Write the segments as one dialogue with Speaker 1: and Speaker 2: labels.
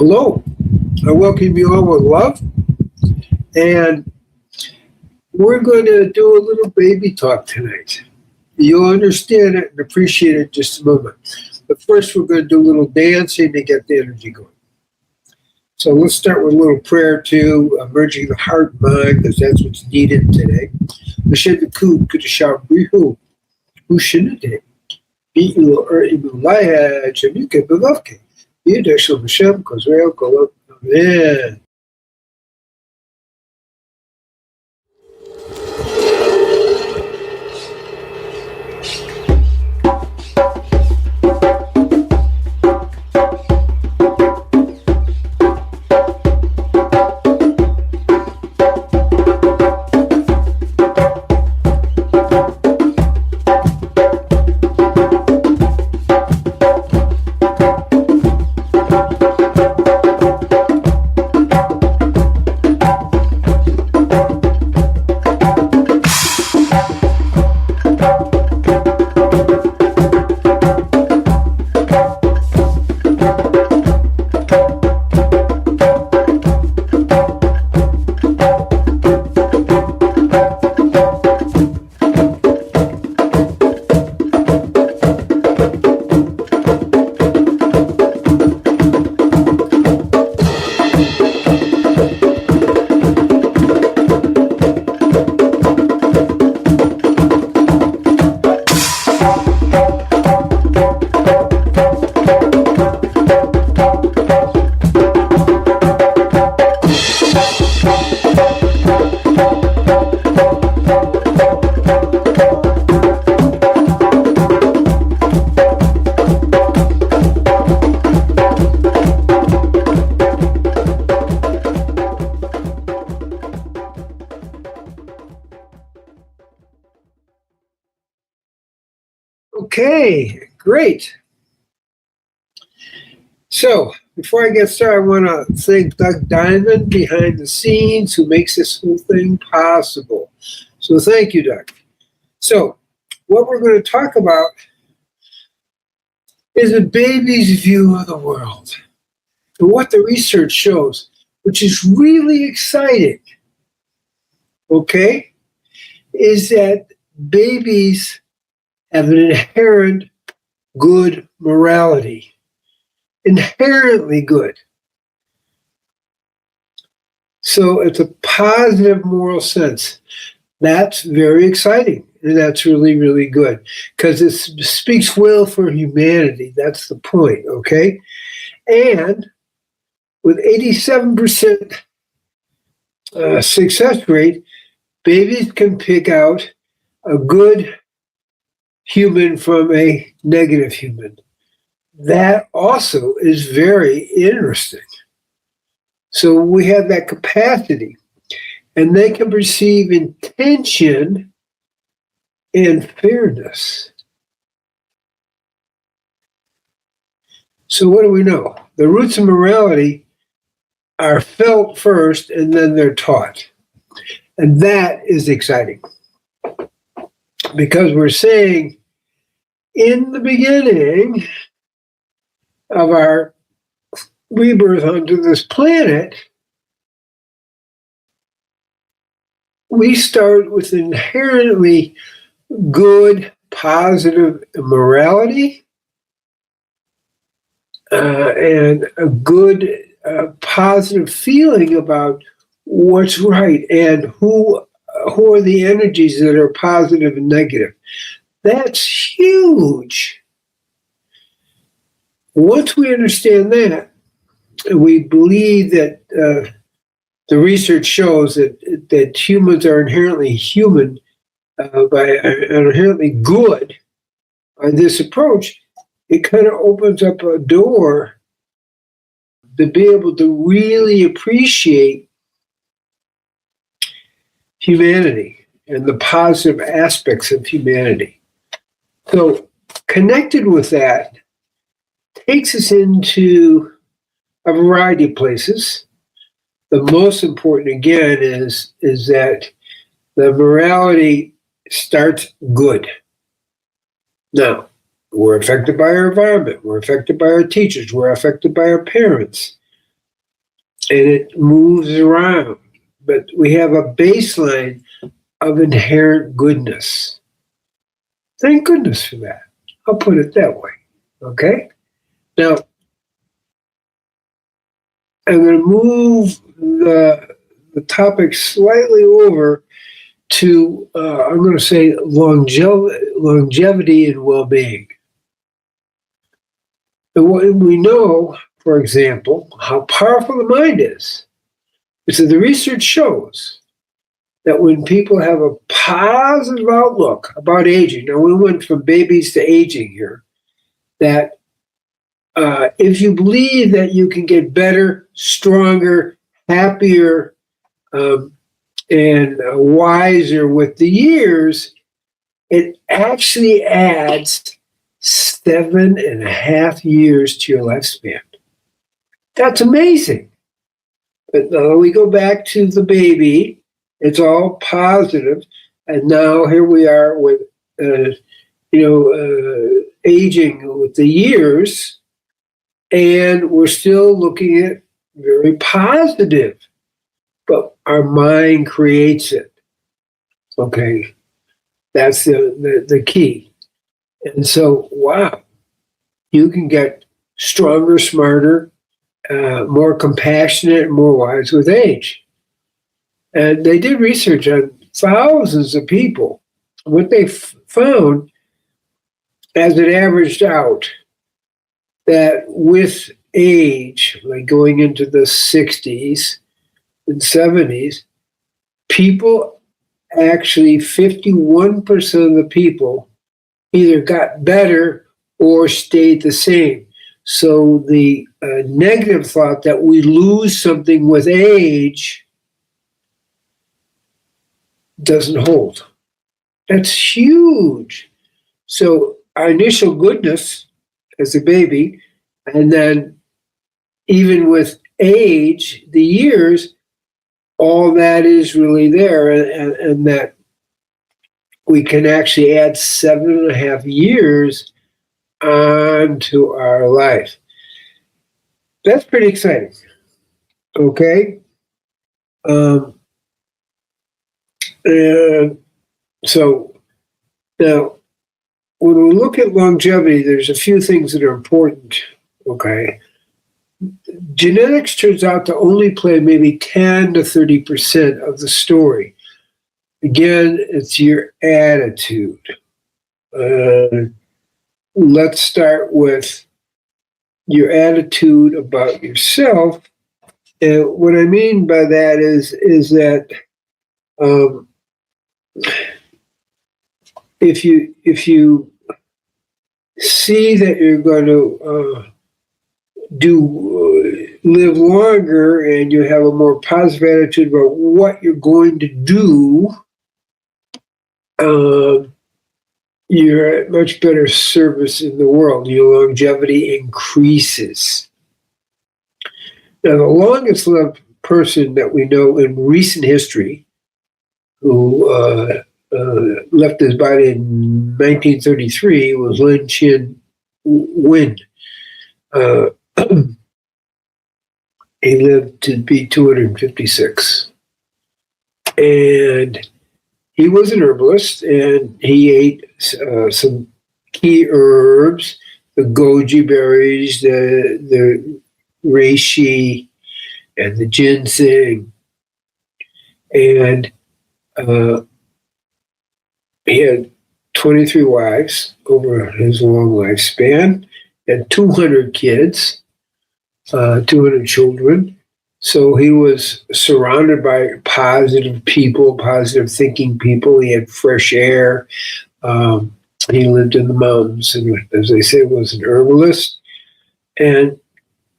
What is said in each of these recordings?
Speaker 1: Hello, I welcome you all with love, and we're going to do a little baby talk tonight. You'll understand it and appreciate it in just a moment. But first, we're going to do a little dancing to get the energy going. So let's start with a little prayer to merging the heart and mind, because that's what's needed today. Hashem Kud Kudasham Brihu, Ushinade, Bi'u Imulaya, Jamika Belovke, Yudashal Hashem, Kozrael Kolok. Amen. Okay, great. So, before I get started, I want to thank Doug Diamond behind the scenes who makes this whole thing possible. So thank you, Doug. So, what we're going to talk about is a baby's view of the world and what the research shows, which is really exciting, okay, is that babies have an inherent good morality. Inherently good. So it's a positive moral sense. That's very exciting. And that's really, really good. Because it speaks well for humanity. That's the point, okay? And with 87% success rate, babies can pick out a good human from a negative human. That also is very interesting. So we have that capacity, and they can perceive intention and fairness. So what do we know? The roots of morality are felt first, and then they're taught. And that is exciting. Because we're saying, in the beginning of our rebirth onto this planet, we start with inherently good, positive morality and a good, positive feeling about what's right and who are the energies that are positive and negative. That's huge. Once we understand that, we believe that the research shows that humans are inherently human, inherently good. By this approach, it kind of opens up a door to be able to really appreciate humanity and the positive aspects of humanity. So, connected with that takes us into a variety of places. The most important, again, is that the morality starts good. Now, we're affected by our environment. We're affected by our teachers. We're affected by our parents. and it moves around. But we have a baseline of inherent goodness. Thank goodness for that. I'll put it that way. Okay? Now, I'm going to move the topic slightly over to, I'm going to say, longevity and well-being. And we know, for example, how powerful the mind is. So the research shows that when people have a positive outlook about aging, now we went from babies to aging here, that if you believe that you can get better, stronger, happier, and wiser with the years, it actually adds 7.5 years to your lifespan. That's amazing. But we go back to the baby. It's all positive, and now here we are with, aging with the years, and we're still looking at very positive, but our mind creates it. Okay, that's the key. And so, wow, you can get stronger, smarter, more compassionate, and more wise with age. And they did research on thousands of people. What they found, as it averaged out, that with age, like going into the 60s and 70s, people actually, 51% of the people either got better or stayed the same. So the negative thought that we lose something with age doesn't hold. That's huge. So our initial goodness as a baby, and then even with age, the years, all that is really there, and that we can actually add 7.5 years onto our life. That's pretty exciting. Okay? And so now, when we look at longevity, there's a few things that are important. Okay? Genetics turns out to only play maybe 10 to 30% of the story. Again, it's your attitude. Let's start with your attitude about yourself. And what I mean by that is that if you see that you're going to live longer, and you have a more positive attitude about what you're going to do, you're at much better service in the world. Your longevity increases. Now, the longest lived person that we know in recent history, who left his body in 1933, was Lin Chin Win. He lived to be 256. And he was an herbalist, and he ate some key herbs, the goji berries, the reishi, and the ginseng. And he had 23 wives over his long lifespan, and 200 kids, 200 children. So he was surrounded by positive people, positive thinking people. He had fresh air. He lived in the mountains, and as I said, was an herbalist. And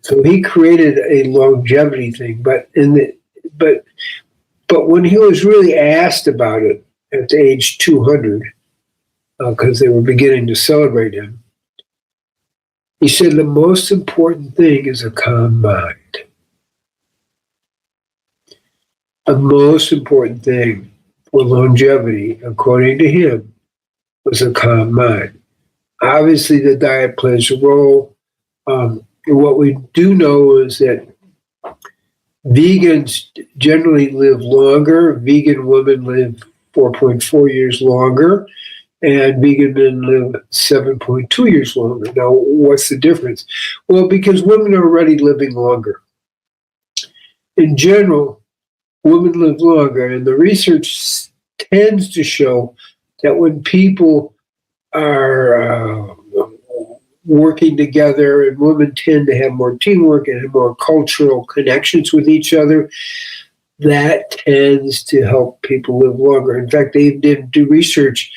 Speaker 1: so he created a longevity thing. But when he was really asked about it at age 200, because they were beginning to celebrate him, he said the most important thing is a calm mind. The most important thing for longevity, according to him, was a calm mind. Obviously, the diet plays a role. What we do know is that Vegans generally live longer. Vegan women live 4.4 years longer, and vegan men live 7.2 years longer. Now, what's the difference? Well, because women are already living longer. In general, women live longer, and the research tends to show that when people are working together, and women tend to have more teamwork and have more cultural connections with each other, that tends to help people live longer. In fact, they did do research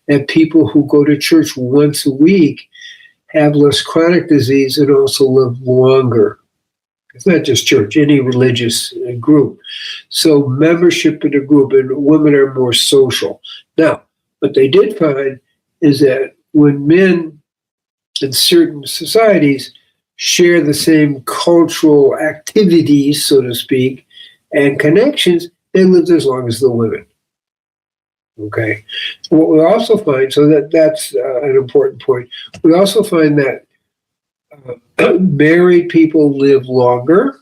Speaker 1: that people who go to church once a week have less chronic disease and also live longer. It's not just church, any religious group. So membership in a group, and women are more social. Now, what they did find is that when men in certain societies share the same cultural activities, so to speak, and connections, they lived as long as the women. Okay. What we also find, so that's an important point. We also find that married people live longer.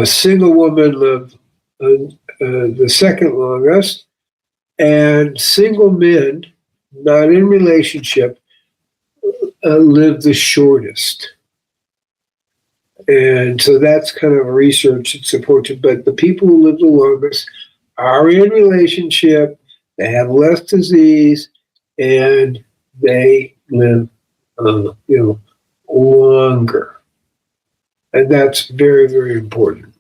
Speaker 1: Single women live the second longest, and single men, not in relationship, live the shortest. And so that's kind of research that supports it. But the people who live the longest are in relationship, they have less disease, and they live, longer. And that's very, very important.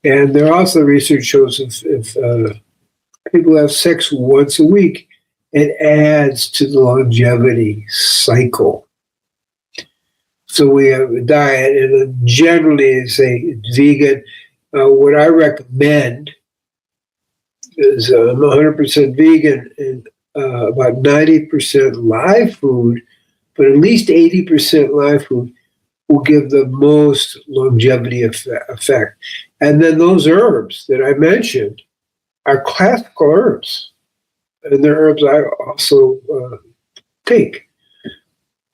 Speaker 1: And there also research shows if people have sex once a week, it adds to the longevity cycle. So we have a diet, and generally, say vegan. What I recommend is I'm 100% vegan and about 90% live food, but at least 80% live food will give the most longevity effect. And then those herbs that I mentioned are classical herbs, and they're herbs I also take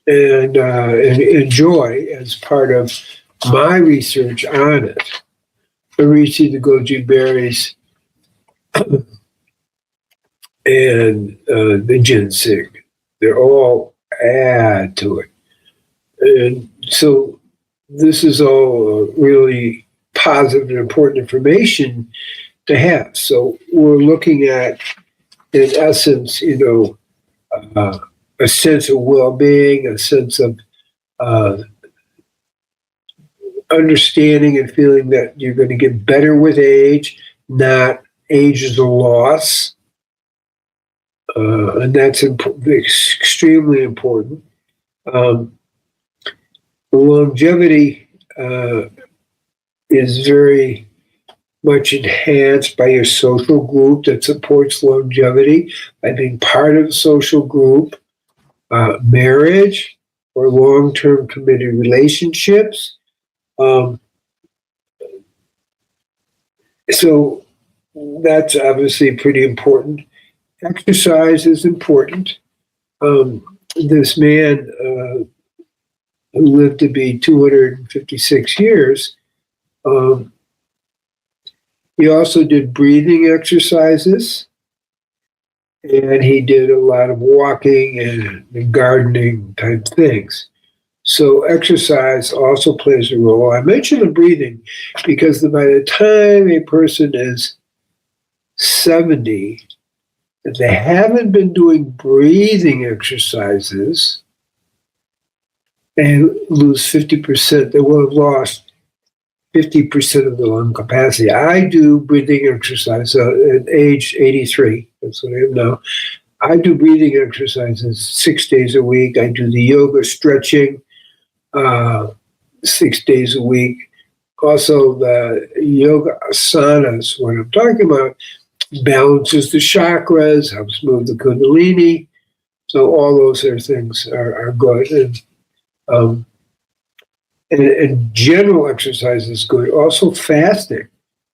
Speaker 1: and enjoy as part of my research on it. The reishi, the goji berries, and the ginseng, they're all add to it. And so this is all really positive and important information to have. So we're looking at, in essence, a sense of well-being, a sense of understanding and feeling that you're going to get better with age, not age is a loss. And that's extremely important. Longevity is very much enhanced by your social group that supports longevity, by being part of a social group, marriage or long-term committed relationships. So that's obviously pretty important. Exercise is important. This man lived to be 256 years. He also did breathing exercises, and he did a lot of walking and gardening type things. So exercise also plays a role. I mentioned the breathing because by the time a person is 70, if they haven't been doing breathing exercises, they lose 50%. They will have lost 50% of the lung capacity. I do breathing exercise at age 83. That's what I am now. I do breathing exercises 6 days a week. I do the yoga stretching 6 days a week. Also, the yoga asanas, what I'm talking about, balances the chakras, helps move the kundalini. So all those things are good. And general exercise is good. Also fasting.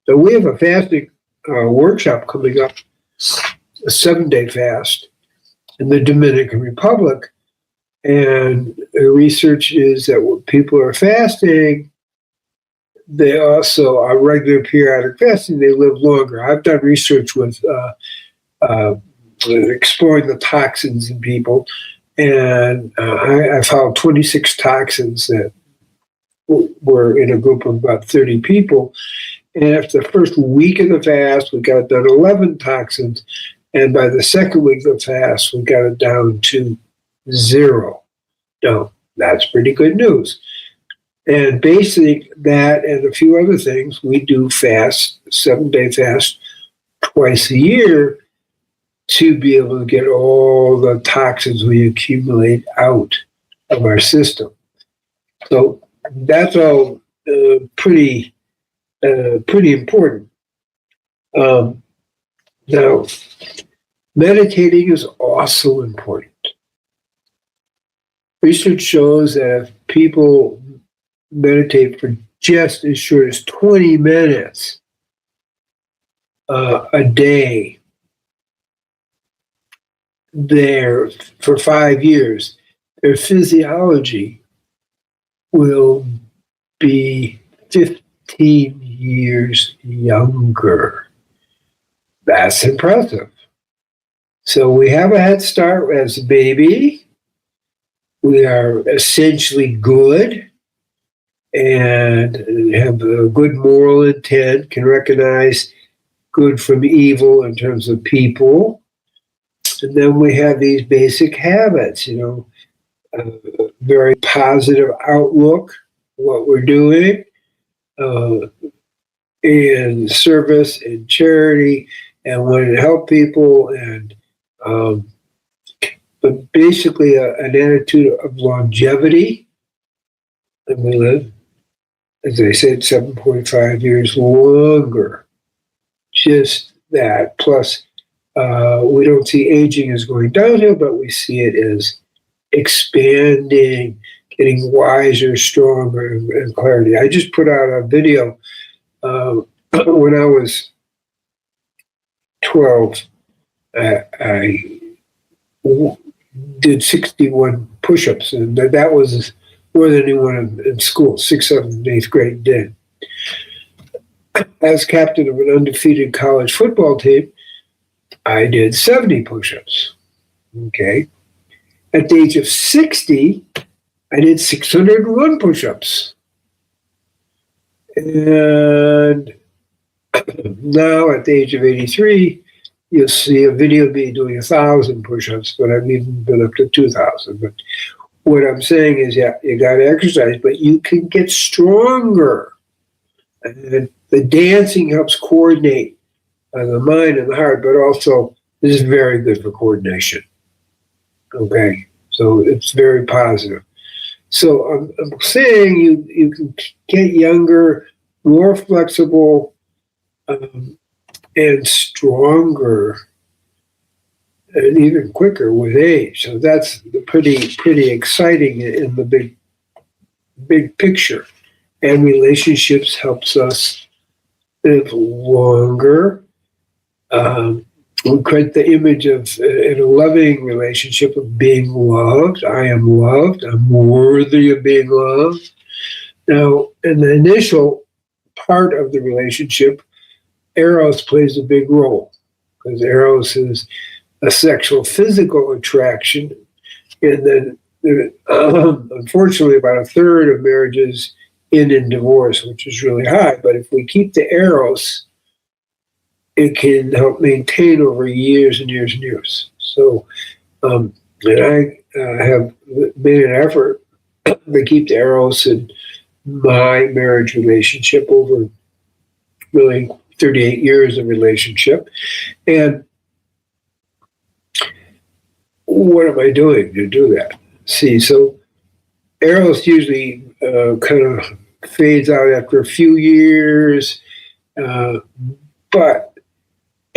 Speaker 1: So we have a fasting workshop coming up, a 7-day fast in the Dominican Republic. And the research is that when people are fasting, they also are regular periodic fasting. They live longer. I've done research with exploring the toxins in people, and I found 26 toxins that were in a group of about 30 people. And after the first week of the fast, we got down 11 toxins. And by the second week of the fast, we got it down to 0. Now, that's pretty good news. And basically that and a few other things, we do fast, 7-day fast, twice a year to be able to get all the toxins we accumulate out of our system. So that's all pretty important. Now, meditating is also important. Research shows that if people meditate for just as short as 20 minutes a day, there for 5 years, their physiology will be 15 years younger. That's impressive. So we have a head start as a baby. We are essentially good and have a good moral intent, can recognize good from evil in terms of people. And then we have these basic habits, very positive outlook, what we're doing, in service and charity, and wanting to help people, and but basically an attitude of longevity. And we live, as I said, 7.5 years longer. Just that. Plus, we don't see aging as going downhill, but we see it as expanding, getting wiser, stronger, and clarity. I just put out a video when I was 12. I did 61 push-ups, and that was more than anyone in school, 6th, 7th, and 8th grade did. As captain of an undefeated college football team, I did 70 push-ups. Okay. At the age of 60, I did 601 push-ups. And now at the age of 83, you'll see a video of me doing 1,000 push-ups, but I've even been up to 2,000. But what I'm saying is, yeah, you got to exercise, but you can get stronger. And the dancing helps coordinate the mind and the heart, but also this is very good for coordination. Okay, so it's very positive. So I'm saying you can get younger, more flexible, and stronger, and even quicker with age. So that's pretty exciting in the big picture. And relationships helps us live longer. We create the image of in a loving relationship of being loved. I am loved. I'm worthy of being loved. Now, in the initial part of the relationship, Eros plays a big role, because Eros is a sexual physical attraction. And then, unfortunately, about a third of marriages end in divorce, which is really high. But if we keep the Eros, it can help maintain over years and years and years. So, and I have made an effort to keep the Eros in my marriage relationship over really 38 years of relationship. And what am I doing to do that? See, so Eros usually kind of fades out after a few years, but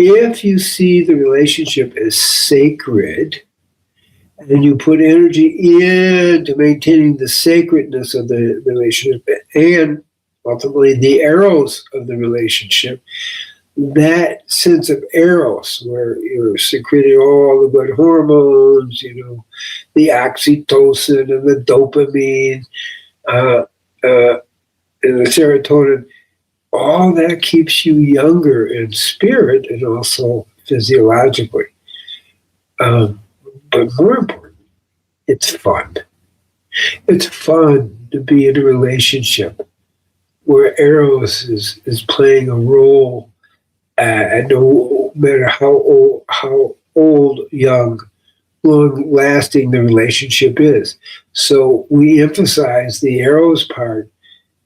Speaker 1: if you see the relationship as sacred and you put energy into maintaining the sacredness of the relationship and ultimately the Eros of the relationship, that sense of Eros where you're secreting all the good hormones, the oxytocin and the dopamine, and the serotonin, all that keeps you younger in spirit and also physiologically. But more important, it's fun. It's fun to be in a relationship where Eros is playing a role, and no matter how old, young, long-lasting the relationship is. So we emphasize the Eros part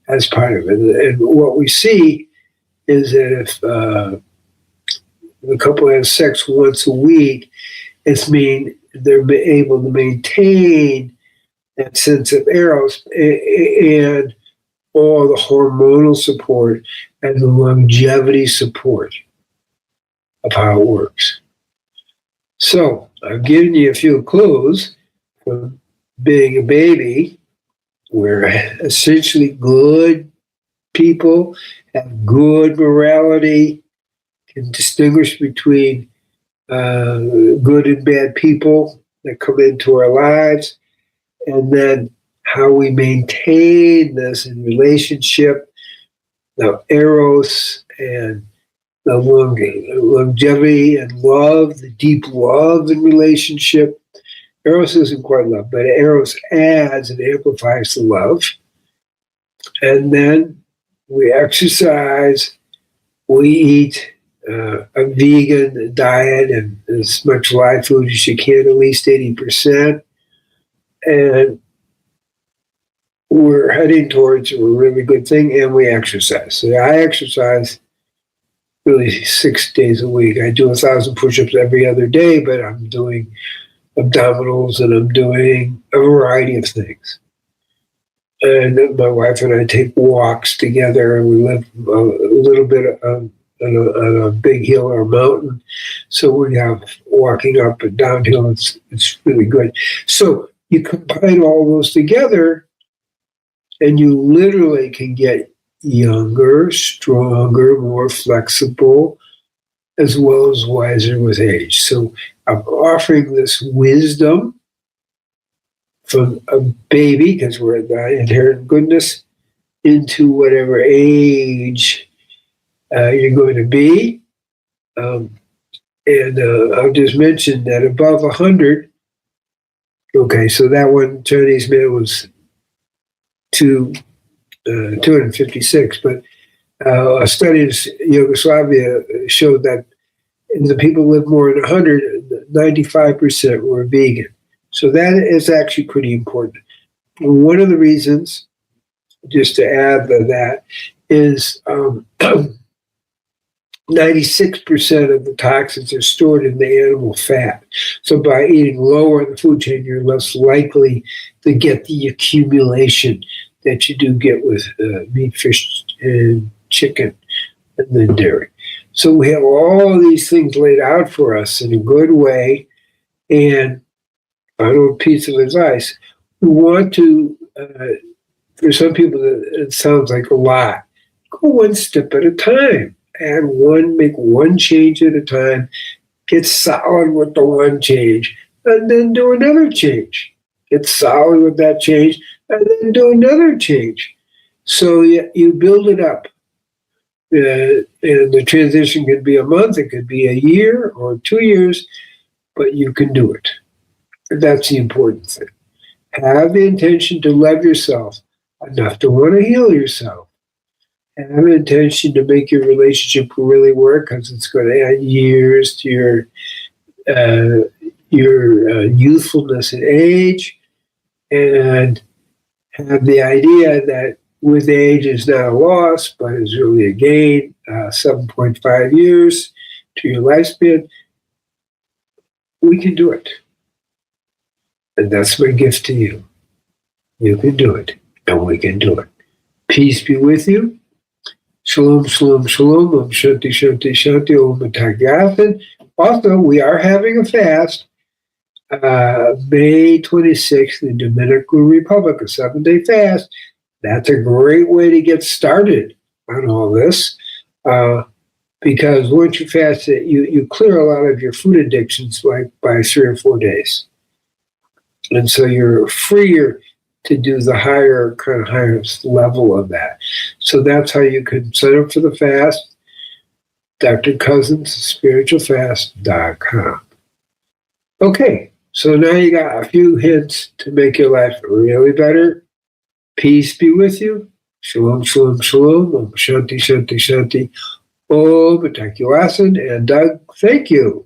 Speaker 1: as part of it. And what we see is that if the couple has sex once a week, it's mean they're able to maintain that sense of Eros and all the hormonal support and the longevity support of how it works. So I've given you a few clues from being a baby. We're essentially good people, have good morality, can distinguish between good and bad people that come into our lives, and then how we maintain this in relationship, the Eros and the longevity and love, the deep love in relationship. Eros isn't quite love, but Eros adds and amplifies the love. And then we exercise, we eat a vegan diet and as much live food as you can, at least 80%. And we're heading towards a really good thing, and we exercise. So I exercise really 6 days a week. I do 1,000 push-ups every other day, but I'm doing abdominals and I'm doing a variety of things. And my wife and I take walks together, and we live a little bit on a big hill or mountain. So we have walking up and downhill. It's really good. So you combine all those together, and you literally can get younger, stronger, more flexible, as well as wiser with age. So I'm offering this wisdom from a baby, because we're in the inherent goodness, into whatever age you're going to be. And I'll just mention that above 100, okay, so that one Chinese man was 256, but a study in Yugoslavia showed that the people who lived more than 100, 95% were vegan. So that is actually pretty important. One of the reasons, just to add to that, is 96% of the toxins are stored in the animal fat. So by eating lower in the food chain, you're less likely to get the accumulation that you do get with meat, fish, and chicken, and then dairy. So we have all these things laid out for us in a good way. And final piece of advice, we want to, for some people, it sounds like a lot. Go one step at a time. Make one change at a time. Get solid with the one change, and then do another change. Get solid with that change, and then do another change. So you build it up. And the transition could be a month, it could be a year or 2 years, but you can do it. And that's the important thing. Have the intention to love yourself enough to want to heal yourself. Have an intention to make your relationship really work, because it's going to add years to your youthfulness and age. And have the idea that with age is not a loss, but is really a gain, 7.5 years to your lifespan. We can do it. And that's my gift to you. You can do it, and we can do it. Peace be with you. Shalom, shalom, shalom. Om Shanti, Shanti, Shanti. Om Tathagata. Also, we are having a fast. May 26th in the Dominican Republic, a 7-day fast. That's a great way to get started on all this, because once you fast it, you clear a lot of your food addictions by 3 or 4 days. And so you're freer. to do the highest level of that. So that's how you can sign up for the fast. Dr. Cousens, spiritualfast.com. Okay, so now you got a few hints to make your life really better. Peace be with you. Shalom, shalom, shalom. Om Shanti, Shanti, Shanti. Om, thank you, Asin and Doug. Thank you.